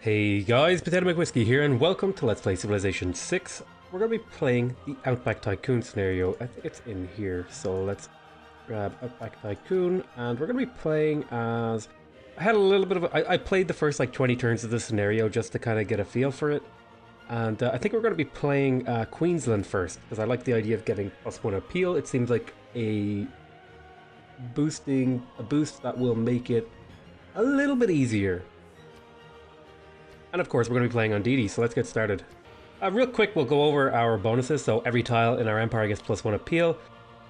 Hey guys, Potato McWhiskey here, and welcome to Let's Play Civilization 6. We're going to be playing the Outback Tycoon scenario. I think it's in here, so let's grab Outback Tycoon, and we're going to be playing as... I had a little bit of I played the first like 20 turns of the scenario just to kind of get a feel for it. And I think we're going to be playing Queensland first, because I like the idea of getting +1 appeal. It seems like a boost that will make it a little bit easier. And of course, we're going to be playing on Deity, so let's get started. Real quick, we'll go over our bonuses. So every tile in our empire gets +1 appeal.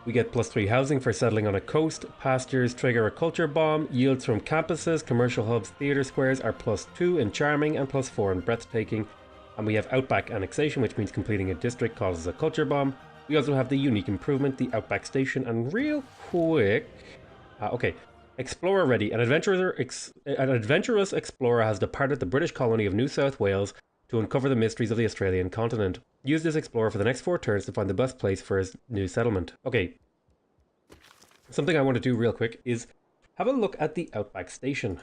We get +3 housing for settling on a coast. Pastures trigger a culture bomb. Yields from campuses, commercial hubs, theatre squares are +2 in charming and +4 in breathtaking. And we have Outback annexation, which means completing a district causes a culture bomb. We also have the unique improvement, the Outback station. And real quick... okay. Explorer ready. An adventurous explorer has departed the British colony of New South Wales to uncover the mysteries of the Australian continent. Use this explorer for the next 4 turns to find the best place for his new settlement. Okay. Something I want to do real quick is have a look at the Outback station.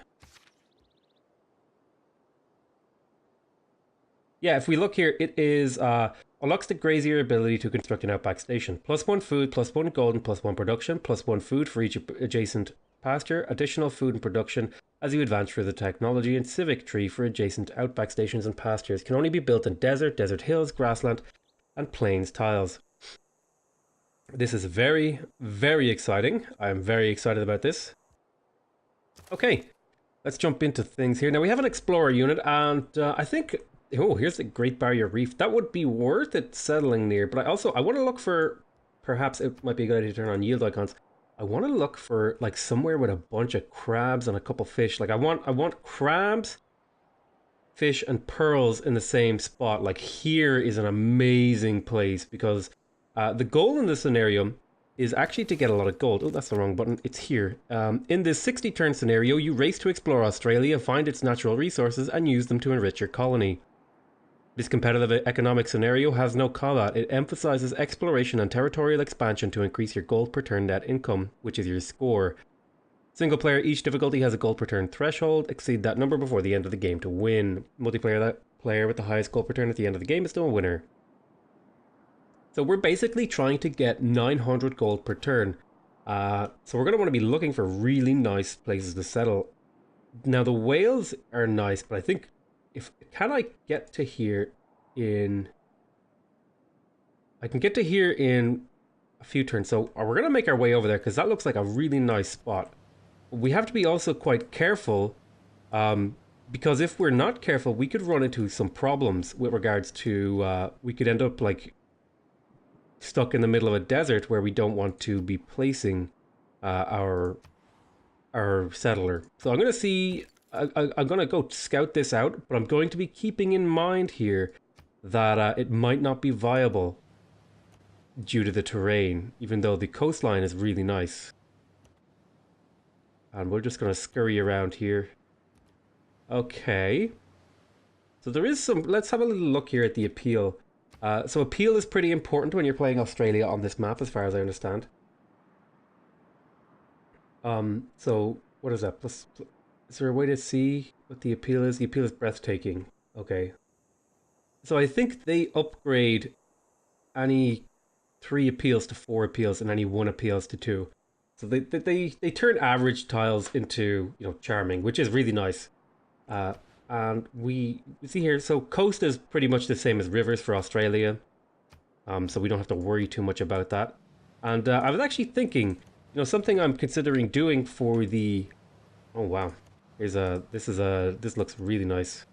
Yeah, if we look here, it is unlocks the Grazier ability to construct an Outback station. +1 food, +1 gold, and +1 production, +1 food for each adjacent pasture, additional food and production as you advance through the technology, and civic tree for adjacent Outback stations and pastures. Can only be built in desert, desert hills, grassland, and plains tiles. This is very, very exciting. I'm very excited about this. Okay, let's jump into things here. Now we have an explorer unit, and I think... Oh, here's the Great Barrier Reef. That would be worth it settling near, but I want to look for... Perhaps it might be a good idea to turn on yield icons. I want to look for like somewhere with a bunch of crabs and a couple fish. Like I want crabs, fish, and pearls in the same spot. Like here is an amazing place because the goal in this scenario is actually to get a lot of gold. Oh, that's the wrong button. It's here. In this 60-turn scenario, you race to explore Australia, find its natural resources, and use them to enrich your colony. This competitive economic scenario has no combat. It emphasizes exploration and territorial expansion to increase your gold per turn net income, which is your score. Single player, each difficulty has a gold per turn threshold. Exceed that number before the end of the game to win. Multiplayer, that player with the highest gold per turn at the end of the game is still a winner. So we're basically trying to get 900 gold per turn. So we're going to want to be looking for really nice places to settle. Now the whales are nice, but I think... Can I get to here in... I can get to here in a few turns. So we're going to make our way over there because that looks like a really nice spot. We have to be also quite careful because if we're not careful, we could run into some problems with regards to... we could end up like stuck in the middle of a desert where we don't want to be placing our settler. So I'm going to see... I'm going to go scout this out, but I'm going to be keeping in mind here that it might not be viable due to the terrain, even though the coastline is really nice. And we're just going to scurry around here. Okay. So there is some... Let's have a little look here at the appeal. So appeal is pretty important when you're playing Australia on this map, as far as I understand. So what is that? Is there a way to see what the appeal is? The appeal is breathtaking. Okay. So I think they upgrade any 3 appeals to 4 appeals and any 1 appeals to 2. So they turn average tiles into, you know, charming, which is really nice. And we see here, so coast is pretty much the same as rivers for Australia. So we don't have to worry too much about that. And I was actually thinking, you know, something I'm considering doing for the... Oh, wow. This looks really nice.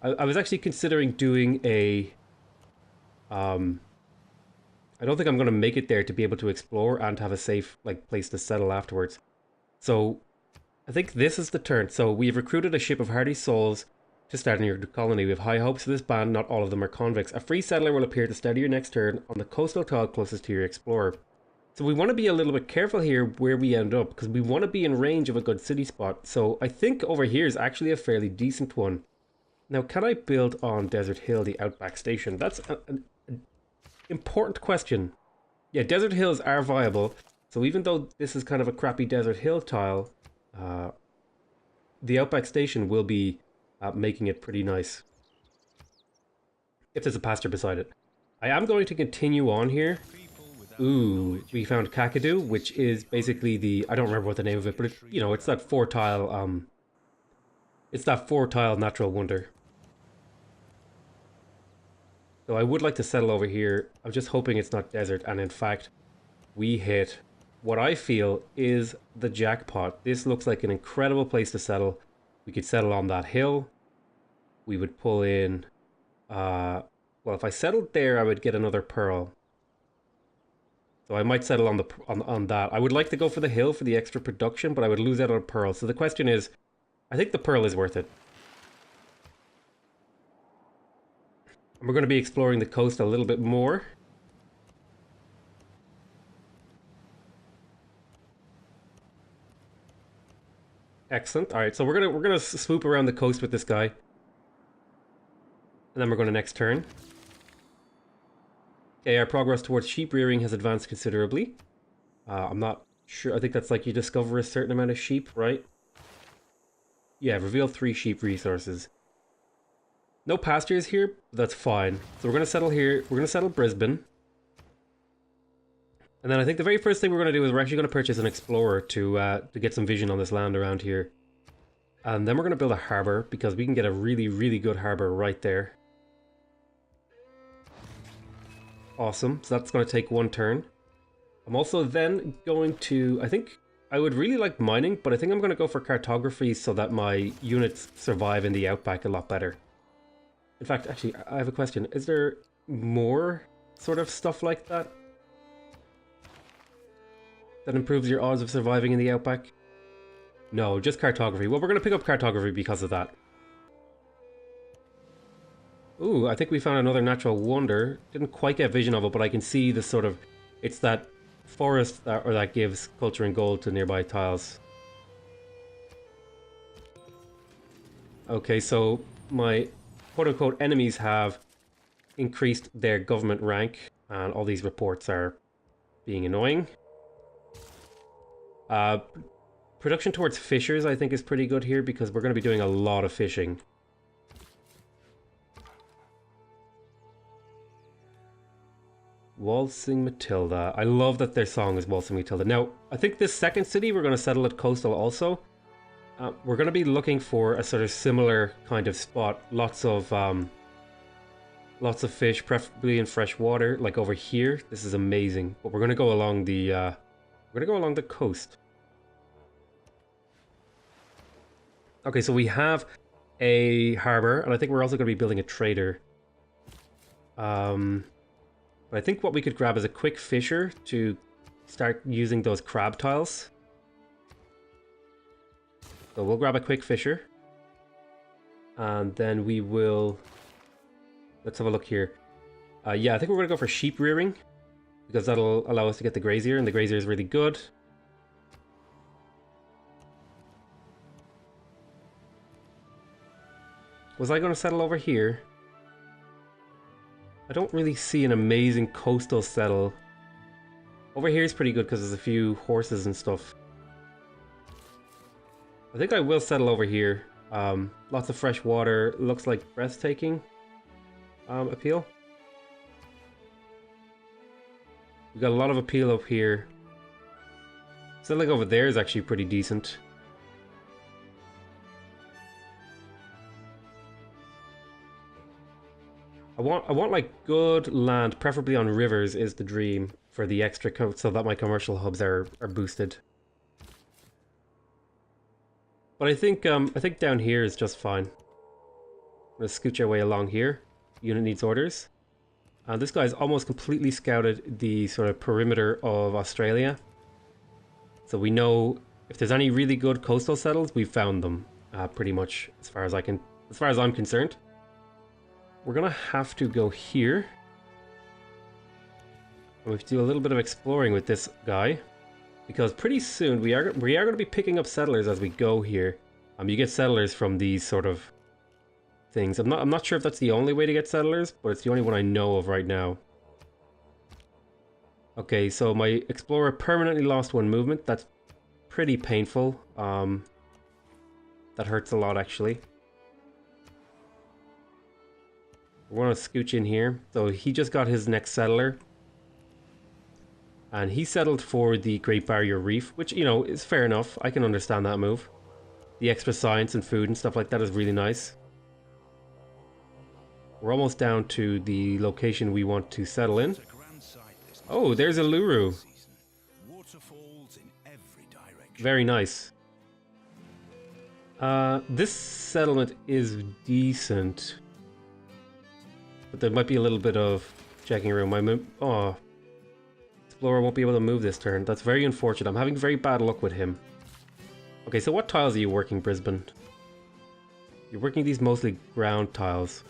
I was actually considering doing a... I don't think I'm going to make it there to be able to explore and have a safe like place to settle afterwards. So I think this is the turn. So we've recruited a ship of hardy souls to start in your colony. We have high hopes for this band. Not all of them are convicts. A free settler will appear to start your next turn on the coastal tile closest to your explorer. So we want to be a little bit careful here where we end up, because we want to be in range of a good city spot. So I think over here is actually a fairly decent one. Now, can I build on Desert Hill the Outback Station? That's an important question. Yeah, Desert Hills are viable. So even though this is kind of a crappy Desert Hill tile, the Outback Station will be making it pretty nice. If there's a pasture beside it. I am going to continue on here. Ooh, we found Kakadu, which is basically the, I don't remember what the name of it, but it, you know, it's that four tile natural wonder. So I would like to settle over here. I'm just hoping it's not desert, and in fact, we hit what I feel is the jackpot. This looks like an incredible place to settle. We could settle on that hill. We would pull in, well, if I settled there, I would get another pearl. So I might settle on the on that. I would like to go for the hill for the extra production, but I would lose out on a pearl. So the question is, I think the pearl is worth it. And we're going to be exploring the coast a little bit more. Excellent. All right, so we're gonna swoop around the coast with this guy, and then we're going to next turn. Okay, our progress towards sheep rearing has advanced considerably. I'm not sure. I think that's like you discover a certain amount of sheep, right? Yeah, reveal 3 sheep resources. No pastures here, but that's fine. So we're going to settle here. We're going to settle Brisbane. And then I think the very first thing we're going to do is we're actually going to purchase an explorer to get some vision on this land around here. And then we're going to build a harbour, because we can get a really, really good harbour right there. Awesome. So that's going to take 1 turn. I'm also then going to, I think I would really like mining, but I think I'm going to go for cartography so that my units survive in the outback a lot better. In fact, actually, I have a question. Is there more sort of stuff like that that improves your odds of surviving in the outback? No, just cartography. Well, we're going to pick up cartography because of that. Ooh, I think we found another natural wonder. Didn't quite get vision of it, but I can see the sort of... It's that forest that gives culture and gold to nearby tiles. Okay, so my quote-unquote enemies have increased their government rank, and all these reports are being annoying. Production towards fishers, I think, is pretty good here, because we're going to be doing a lot of fishing. Waltzing Matilda. I love that their song is Waltzing Matilda. Now, I think this second city, we're going to settle at coastal also. We're going to be looking for a sort of similar kind of spot. Lots of fish, preferably in fresh water, like over here. This is amazing. But we're going to go along the coast. Okay, so we have a harbor, and I think we're also going to be building a trader. But I think what we could grab is a quick fisher to start using those crab tiles. So we'll grab a quick fisher. And then we will... Let's have a look here. Yeah, I think we're going to go for sheep rearing, because that'll allow us to get the grazier, and the grazier is really good. Was I going to settle over here? I don't really see an amazing coastal settle. Over here is pretty good because there's a few horses and stuff. I think I will settle over here. Lots of fresh water. Looks like breathtaking appeal. We got a lot of appeal up here. Settling over there is actually pretty decent. I want like good land, preferably on rivers, is the dream for the extra so that my commercial hubs are boosted. But I think down here is just fine. I'm gonna scooch our way along here. Unit needs orders. This guy's almost completely scouted the sort of perimeter of Australia. So we know if there's any really good coastal settles, we've found them pretty much as far as I'm concerned. We're gonna have to go here. And we have to do a little bit of exploring with this guy, because pretty soon we are going to be picking up settlers as we go here. You get settlers from these sort of things. I'm not sure if that's the only way to get settlers, but it's the only one I know of right now. Okay, so my explorer permanently lost 1 movement. That's pretty painful. That hurts a lot, actually. We want to scooch in here. So he just got his next settler. And he settled for the Great Barrier Reef, which, you know, is fair enough. I can understand that move. The extra science and food and stuff like that is really nice. We're almost down to the location we want to settle in. Oh, there's a Luru. Very nice. This settlement is decent. But there might be a little bit of checking room. Oh, Explorer won't be able to move this turn. That's very unfortunate. I'm having very bad luck with him. Okay, so what tiles are you working, Brisbane? You're working these mostly ground tiles.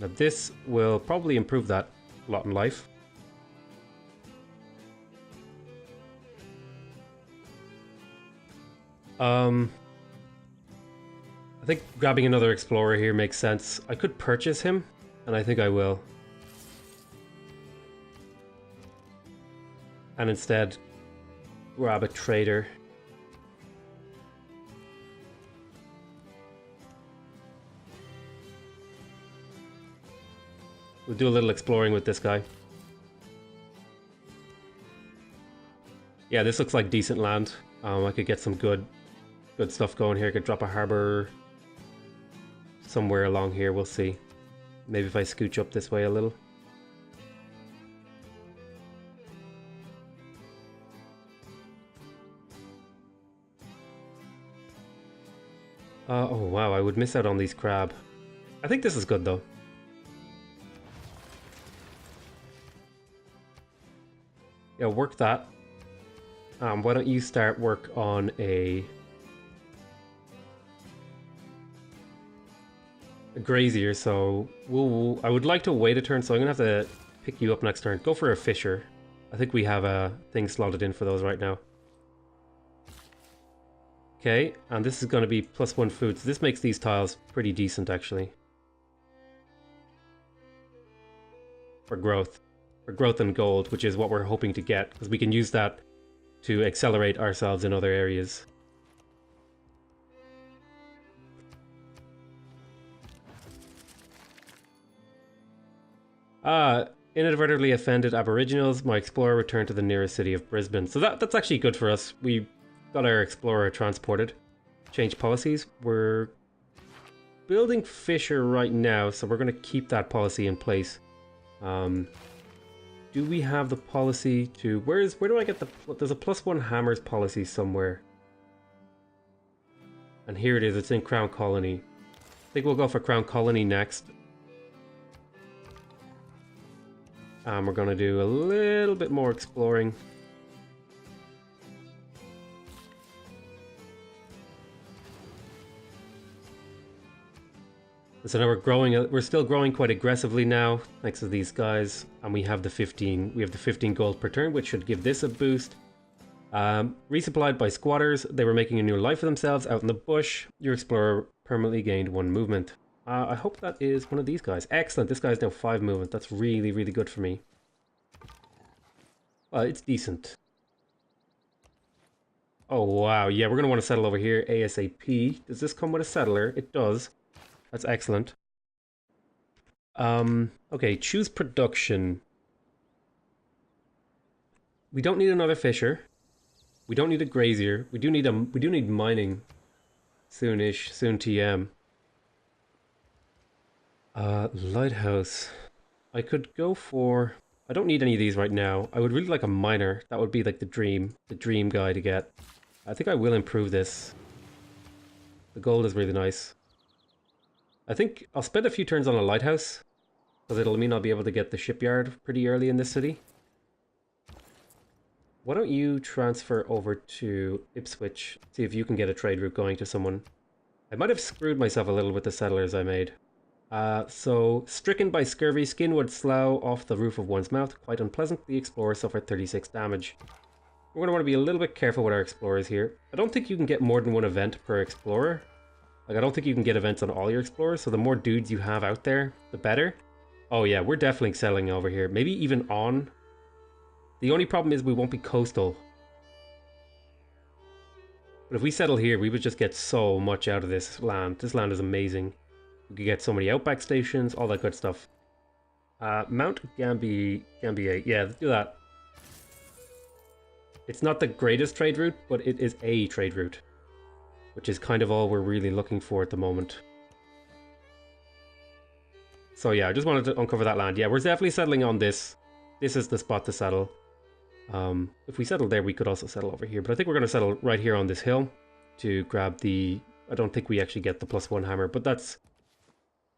Now this will probably improve that a lot in life. I think grabbing another Explorer here makes sense. I could purchase him, and I think I will. And instead, grab a trader. We'll do a little exploring with this guy. Yeah, this looks like decent land. I could get some good stuff going here. I could drop a harbor somewhere along here. We'll see. Maybe if I scooch up this way a little. Oh wow, I would miss out on these crab. I think this is good though. Yeah, work that. Why don't you start work on a grazier? So I would like to wait a turn, so I'm gonna have to pick you up next turn. Go for a fisher. I think we have a thing slotted in for those right now. Okay, and this is going to be +1 food, so this makes these tiles pretty decent actually. For growth and gold, which is what we're hoping to get, because we can use that to accelerate ourselves in other areas. Inadvertently offended Aboriginals. My explorer returned to the nearest city of Brisbane. So that's actually good for us. We got our explorer transported. Change policies. We're building Fisher right now, so we're going to keep that policy in place. Do we have the policy to... Where do I get the... There's a +1 hammers policy somewhere. And here it is. It's in Crown Colony. I think we'll go for Crown Colony next. We're going to do a little bit more exploring. So now we're still growing quite aggressively now, thanks to these guys, and we have the 15 gold per turn, which should give this a boost. Resupplied by squatters, they were making a new life for themselves out in the bush. Your explorer permanently gained 1 movement. I hope that is one of these guys. Excellent, this guy's now 5 movement. That's really, really good for me. Well, it's decent. Oh wow, yeah, we're going to want to settle over here ASAP. Does this come with a settler? It does. That's excellent. Okay, choose production. We don't need another fisher. We don't need a grazier. We do need mining soonish, soon TM. Lighthouse. I could go for... I don't need any of these right now. I would really like a miner. That would be like the dream guy to get. I think I will improve this. The gold is really nice. I think I'll spend a few turns on a lighthouse, because it'll mean I'll be able to get the shipyard pretty early in this city. Why don't you transfer over to Ipswich, see if you can get a trade route going to someone. I might have screwed myself a little with the settlers I made. So, stricken by scurvy, skin would slough off the roof of one's mouth. Quite unpleasant. The explorer suffered 36 damage. We're going to want to be a little bit careful with our explorers here. I don't think you can get more than 1 event per explorer. Like, I don't think you can get events on all your explorers, so the more dudes you have out there, the better. Oh yeah, we're definitely settling over here. Maybe even on. The only problem is we won't be coastal. But if we settle here, we would just get so much out of this land. This land is amazing. We could get so many Outback stations, all that good stuff. Mount Gambier. Yeah, let's do that. It's not the greatest trade route, but it is a trade route, which is kind of all we're really looking for at the moment. So yeah, I just wanted to uncover that land. Yeah, we're definitely settling on this. This is the spot to settle. If we settle there, we could also settle over here. But I think we're going to settle right here on this hill to grab the... I don't think we actually get the +1 hammer, but that's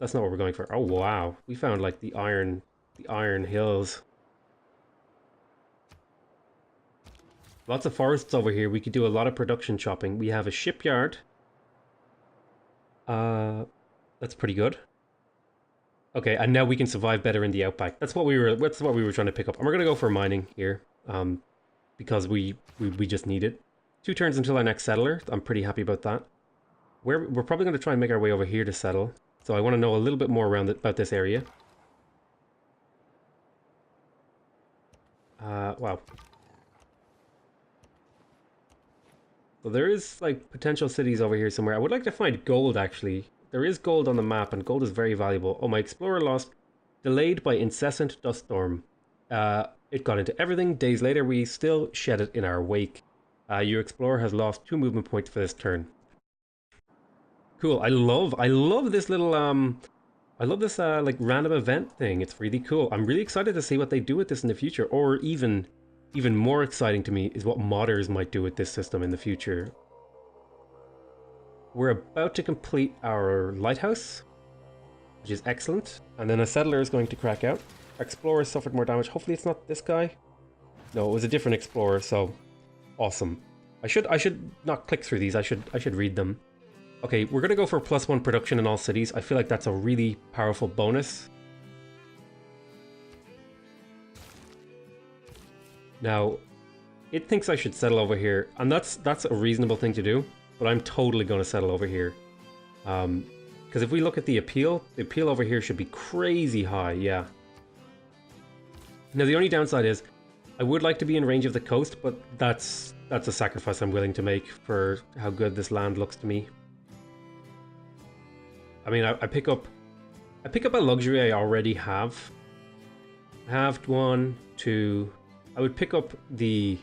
not what we're going for. Oh, wow. We found like the iron hills. Lots of forests over here. We could do a lot of production chopping. We have a shipyard. That's pretty good. Okay, and now we can survive better in the outback. That's what we were trying to pick up. And we're gonna go for mining here, because we just need it. 2 turns until our next settler. I'm pretty happy about that. We're probably going to try and make our way over here to settle. So I want to know a little bit more about this area. Wow. So there is like potential cities over here somewhere. I would like to find gold actually. There is gold on the map and gold is very valuable. Oh, my explorer lost. Delayed by incessant dust storm. It got into everything. Days later we still shed it in our wake. Your explorer has lost 2 movement points for this turn. Cool. I love this little I love this like random event thing. It's really cool. I'm really excited to see what they do with this in the future. Or even more exciting to me is what modders might do with this system in the future. We're about to complete our lighthouse, which is excellent. And then a settler is going to crack out. Our explorer suffered more damage. Hopefully it's not this guy. No, it was a different explorer, so awesome. I should not click through these. I should read them. Okay, we're gonna go for +1 production in all cities. I feel like that's a really powerful bonus. Now, it thinks I should settle over here, and that's a reasonable thing to do, but I'm totally gonna settle over here. Because if we look at the appeal over here should be crazy high, yeah. Now the only downside is, I would like to be in range of the coast, but that's a sacrifice I'm willing to make for how good this land looks to me. I mean, I pick up a luxury I already have. I have 1, 2. I would pick up the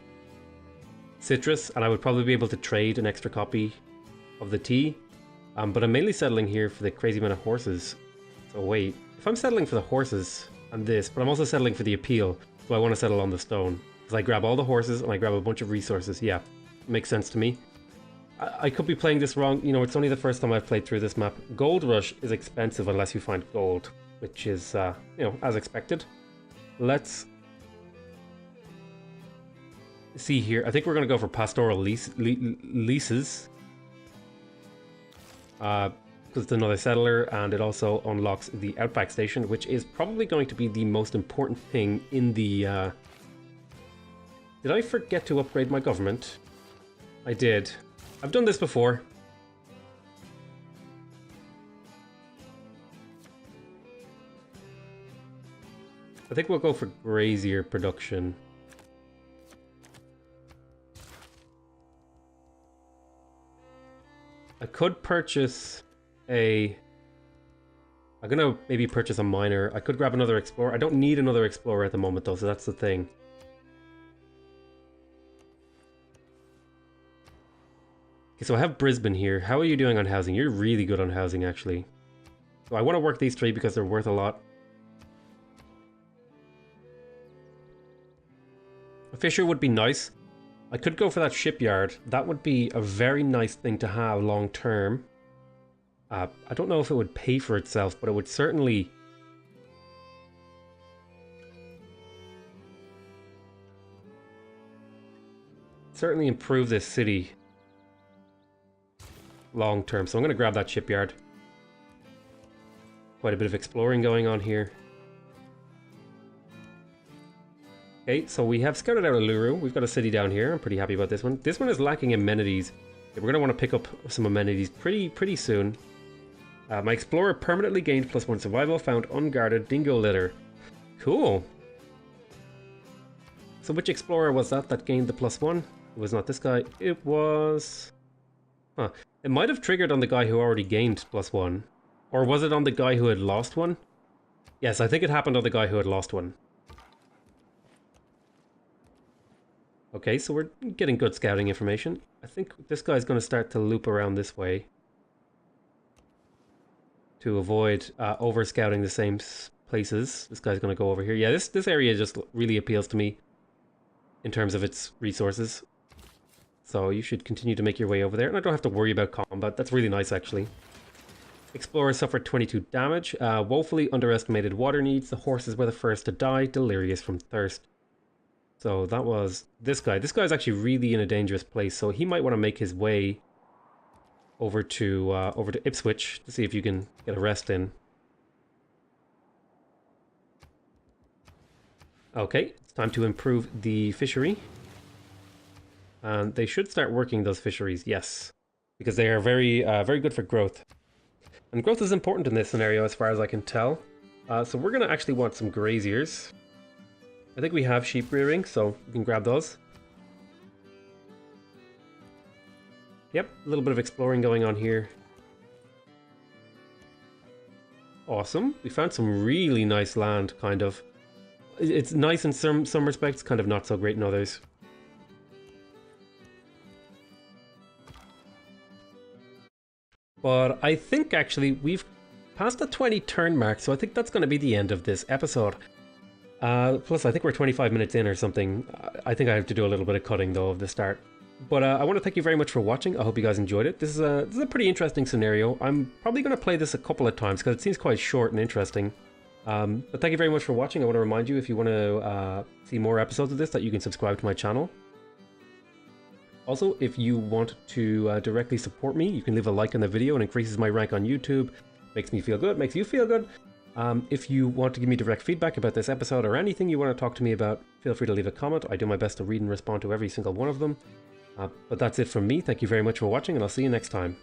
citrus, and I would probably be able to trade an extra copy of the tea. But I'm mainly settling here for the crazy amount of horses. So wait, if I'm settling for the horses and this, but I'm also settling for the appeal, so I want to settle on the stone. Because I grab all the horses and I grab a bunch of resources. Yeah, makes sense to me. I could be playing this wrong. You know, it's only the first time I've played through this map. Gold Rush is expensive unless you find gold, which is, you know, as expected. Let's see here. I think we're going to go for pastoral leases. Because it's another settler, and it also unlocks the Outback Station, which is probably going to be the most important thing in the... Did I forget to upgrade my government? I did. I've done this before. I think we'll go for grazier production. I could purchase a... I'm gonna maybe purchase a miner. I could grab another explorer. I don't need another explorer at the moment though, so that's the thing. Okay, so I have Brisbane here. How are you doing on housing? You're really good on housing, actually. So I want to work these 3 because they're worth a lot. A fisher would be nice. I could go for that shipyard. That would be a very nice thing to have long term. I don't know if it would pay for itself, but it would certainly... certainly improve this city long term. So I'm going to grab that shipyard. Quite a bit of exploring going on here. Okay, so we have scouted out Uluru. We've got a city down here. I'm pretty happy about this one. This one is lacking amenities. Okay, we're going to want to pick up some amenities pretty soon. My explorer permanently gained +1 survival. Found unguarded dingo litter. Cool. So which explorer was that gained the +1? It was not this guy. It was... Huh. It might have triggered on the guy who already gained +1. Or was it on the guy who had lost one? Yes, I think it happened on the guy who had lost one. Okay, so we're getting good scouting information. I think this guy's going to start to loop around this way to avoid over-scouting the same places. This guy's going to go over here. Yeah, this area just really appeals to me in terms of its resources. So you should continue to make your way over there. And I don't have to worry about combat. That's really nice, actually. Explorer suffered 22 damage. Woefully underestimated water needs. The horses were the first to die. Delirious from thirst. So that was this guy. This guy's actually really in a dangerous place. So he might want to make his way over to Ipswich to see if you can get a rest in. Okay, it's time to improve the fishery. And they should start working those fisheries, yes. Because they are very good for growth. And growth is important in this scenario as far as I can tell. So we're going to actually want some graziers. I think we have sheep rearing, so we can grab those. Yep, a little bit of exploring going on here. Awesome. We found some really nice land, kind of. It's nice in some respects, kind of not so great in others. But I think actually we've passed the 20 turn mark, so I think that's going to be the end of this episode. Plus I think we're 25 minutes in or something. I think I have to do a little bit of cutting though of the start. But I want to thank you very much for watching. I hope you guys enjoyed it. This is a pretty interesting scenario. I'm probably going to play this a couple of times because it seems quite short and interesting. But thank you very much for watching. I want to remind you, if you want to see more episodes of this, that you can subscribe to my channel. Also, if you want to directly support me, you can leave a like on the video. It increases my rank on YouTube. Makes me feel good, makes you feel good. If you want to give me direct feedback about this episode or anything you want to talk to me about, feel free to leave a comment. I do my best to read and respond to every single one of them. But that's it from me. Thank you very much for watching, and I'll see you next time.